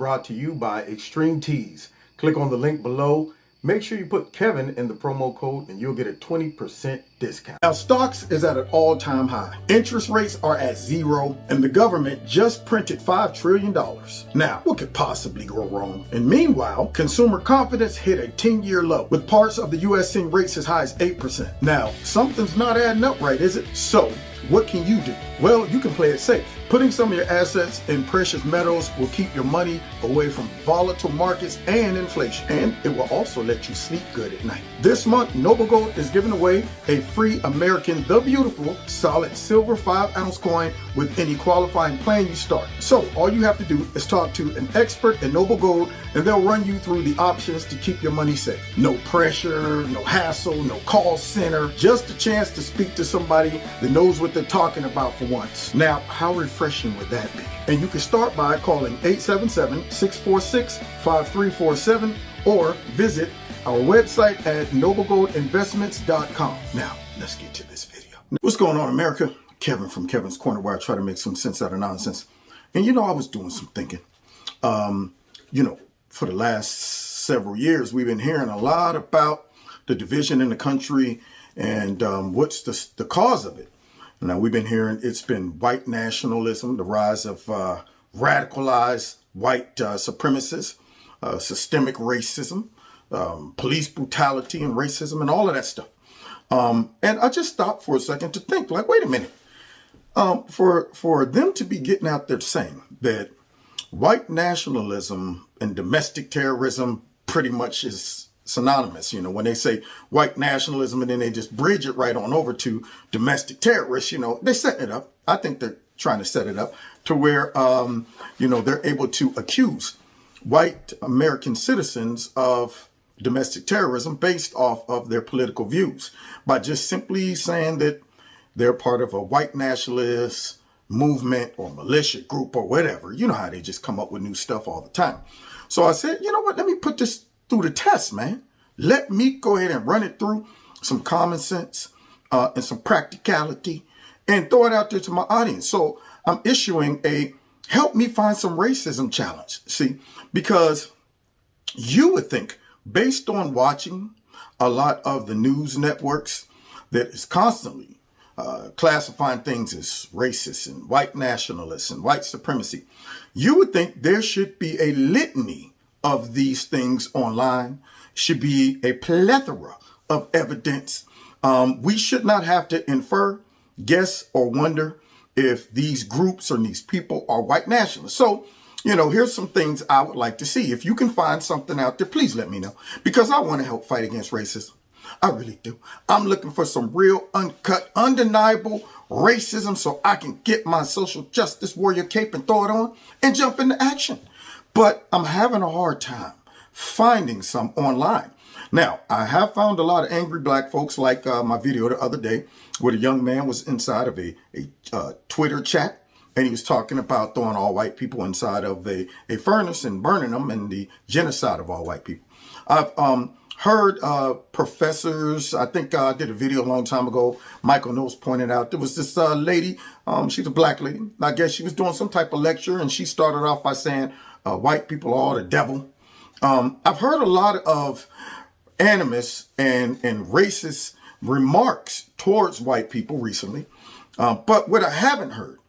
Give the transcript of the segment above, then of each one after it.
brought to you by Extreme Tees. Click on the link below. Make sure you put Kevin in the promo code and you'll get a 20% discount. Now, stocks is at an all-time high. Interest rates are at zero, and the government just printed $5 trillion. Now, what could possibly go wrong? And meanwhile, consumer confidence hit a 10-year low, with parts of the U.S. seeing rates as high as 8%. Now, something's not adding up right, is it? So, what can you do? Well, you can play it safe. Putting some of your assets in precious metals will keep your money away from volatile markets and inflation, and it will also let you sleep good at night. This month, Noble Gold is giving away a free American The Beautiful solid silver 5-ounce coin with any qualifying plan you start. So all you have to do is talk to an expert at Noble Gold, and they'll run you through the options to keep your money safe. No pressure, no hassle, no call center, just a chance to speak to somebody that knows what they're talking about for once. Now, how refreshing would that be? And you can start by calling 877-646-5347 or visit our website at noblegoldinvestments.com. Now, let's get to this video. What's going on, America? Kevin from Kevin's Corner, where I try to make some sense out of nonsense. And I was doing some thinking. For the last several years, we've been hearing a lot about the division in the country and what's the cause of it. Now, we've been hearing it's been white nationalism, the rise of radicalized white supremacists, systemic racism, police brutality and racism, and all of that stuff. And I just stopped for a second to think, like, wait a minute. For them to be getting out there saying that white nationalism and domestic terrorism pretty much is synonymous. When they say white nationalism and then they just bridge it right on over to domestic terrorists, they're setting it up. I think they're trying to set it up to where, they're able to accuse white American citizens of domestic terrorism based off of their political views by just simply saying that they're part of a white nationalist movement or militia group or whatever. You know how they just come up with new stuff all the time. So I said, you know what, let me put this through the test, man. Let me go ahead and run it through some common sense and some practicality and throw it out there to my audience. So I'm issuing a help me find some racism challenge. See, because you would think, based on watching a lot of the news networks that is constantly classifying things as racist and white nationalists and white supremacy, you would think there should be a litany of these things online, should be a plethora of evidence. We should not have to infer, guess, or wonder if these groups or these people are white nationalists. So, here's some things I would like to see. If you can find something out there, please let me know, because I want to help fight against racism. I really do. I'm looking for some real, uncut, undeniable racism so I can get my social justice warrior cape and throw it on and jump into action. But I'm having a hard time finding some online. Now, I have found a lot of angry black folks, like my video the other day where the young man was inside of a Twitter chat, and he was talking about throwing all white people inside of a furnace and burning them and the genocide of all white people. I've heard professors, I think I did a video a long time ago, Michael Knowles pointed out, there was this lady, she's a black lady. I guess she was doing some type of lecture, and she started off by saying, white people are all the devil. I've heard a lot of animus and racist remarks towards white people recently. But what I haven't heard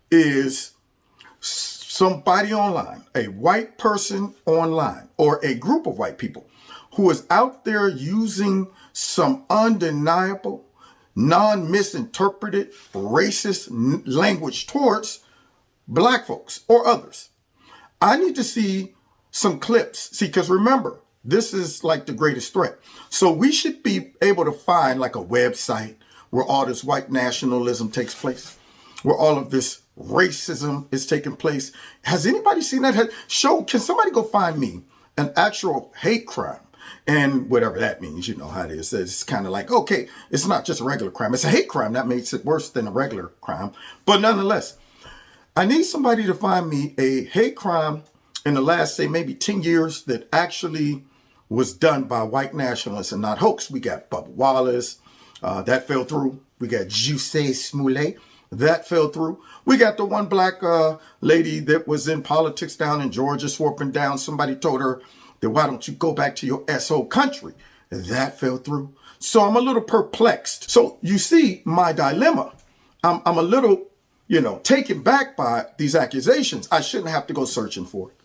is somebody online, a white person online, or a group of white people who is out there using some undeniable, non-misinterpreted racist language towards black folks or others. I need to see some clips. See, because remember, this is like the greatest threat. So we should be able to find like a website where all this white nationalism takes place, where all of this racism is taking place. Has anybody seen that? Can somebody go find me an actual hate crime? And whatever that means, you know how it is. It's kind of like, okay, it's not just a regular crime. It's a hate crime. That makes it worse than a regular crime. But nonetheless, I need somebody to find me a hate crime in the last, say, maybe 10 years that actually was done by white nationalists and not hoax. We got Bubba Wallace. That fell through. We got Jussie Smollett. That fell through. We got the one black lady that was in politics down in Georgia, swooping down. Somebody told her that, why don't you go back to your SO country? That fell through. So I'm a little perplexed. So you see my dilemma. I'm a little, taken back by these accusations. I shouldn't have to go searching for it.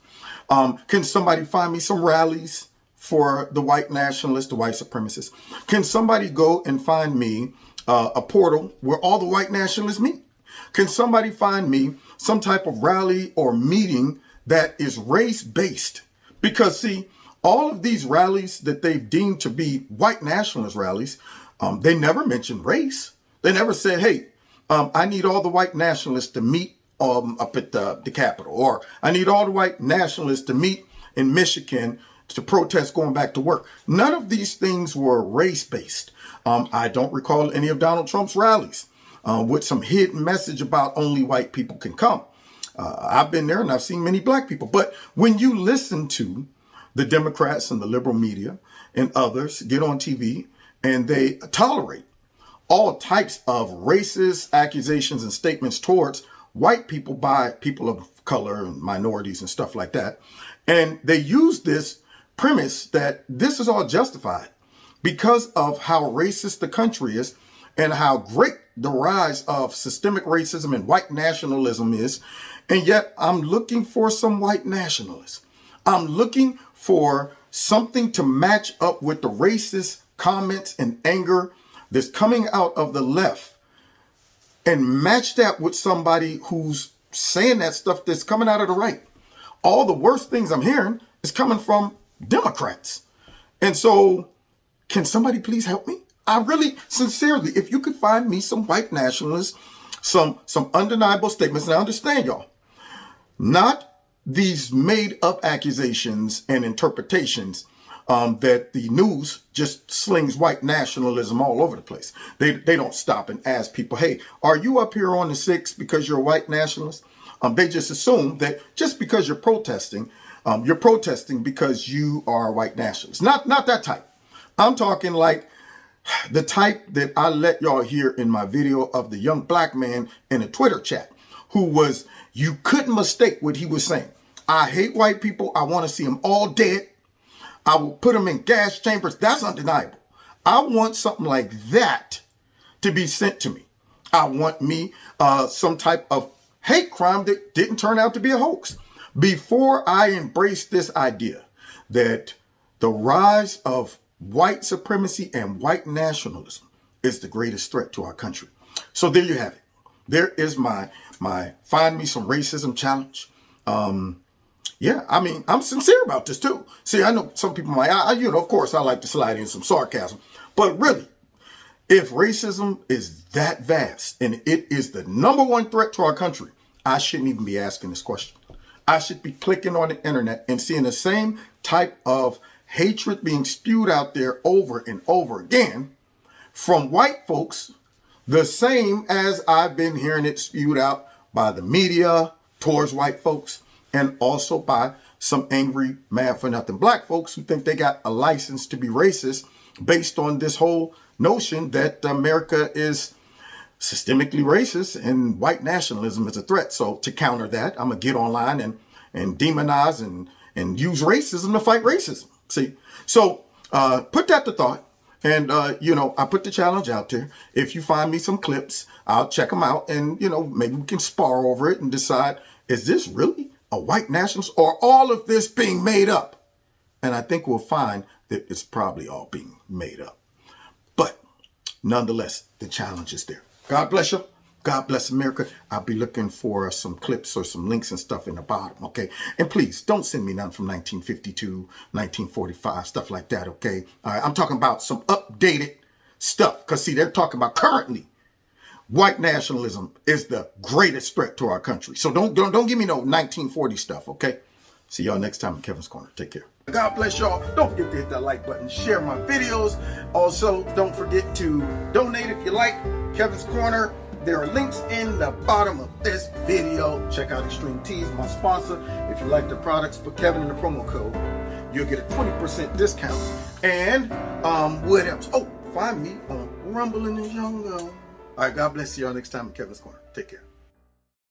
Can somebody find me some rallies for the white nationalists, the white supremacists? Can somebody go and find me a portal where all the white nationalists meet? Can somebody find me some type of rally or meeting that is race-based? Because see, all of these rallies that they've deemed to be white nationalist rallies, they never mentioned race. They never said, hey, I need all the white nationalists to meet up at the Capitol, or I need all the white nationalists to meet in Michigan to protest going back to work. None of these things were race-based. I don't recall any of Donald Trump's rallies with some hidden message about only white people can come. I've been there and I've seen many black people. But when you listen to the Democrats and the liberal media and others get on TV and they tolerate all types of racist accusations and statements towards white people by people of color and minorities and stuff like that, and they use this premise that this is all justified because of how racist the country is and how great the rise of systemic racism and white nationalism is. And yet I'm looking for some white nationalists. I'm looking for something to match up with the racist comments and anger that's coming out of the left, and match that with somebody who's saying that stuff that's coming out of the right. All the worst things I'm hearing is coming from Democrats. And so can somebody please help me? I really, sincerely, if you could find me some white nationalists, some undeniable statements, and I understand y'all, not these made up accusations and interpretations that the news just slings white nationalism all over the place. They don't stop and ask people, hey, are you up here on the 6th because you're a white nationalist? They just assume that just because you're protesting because you are a white nationalist. Not that type. I'm talking like the type that I let y'all hear in my video of the young black man in a Twitter chat who was, you couldn't mistake what he was saying. I hate white people. I want to see them all dead. I will put them in gas chambers. That's undeniable. I want something like that to be sent to me. I want me some type of hate crime that didn't turn out to be a hoax. Before I embrace this idea that the rise of white supremacy and white nationalism is the greatest threat to our country. So there you have it. There is my find me some racism challenge. Yeah, I mean, I'm sincere about this too. See, I know some people might, of course I like to slide in some sarcasm, but really, if racism is that vast and it is the number one threat to our country, I shouldn't even be asking this question. I should be clicking on the internet and seeing the same type of hatred being spewed out there over and over again from white folks, the same as I've been hearing it spewed out by the media towards white folks, and also by some angry, mad for nothing black folks who think they got a license to be racist based on this whole notion that America is systemically racist and white nationalism is a threat. So to counter that, I'm going to get online and demonize and use racism to fight racism. See, so put that to thought. And, I put the challenge out there. If you find me some clips, I'll check them out and, maybe we can spar over it and decide, is this really a white nationalist or all of this being made up? And I think we'll find that it's probably all being made up. But nonetheless, the challenge is there. God bless you. God bless America. I'll be looking for some clips or some links and stuff in the bottom, okay? And please, don't send me nothing from 1952, 1945, stuff like that, okay? All right, I'm talking about some updated stuff. Because, see, they're talking about currently white nationalism is the greatest threat to our country. So don't give me no 1940 stuff, okay? See y'all next time in Kevin's Corner. Take care. God bless y'all. Don't forget to hit that like button, share my videos. Also, don't forget to donate if you like Kevin's Corner. There are links in the bottom of this video. Check out Extreme Teas, my sponsor. If you like the products, put Kevin in the promo code. You'll get a 20% discount. And what else? Oh, find me on Rumble in the Jungle. All right, God bless you all next time in Kevin's Corner. Take care.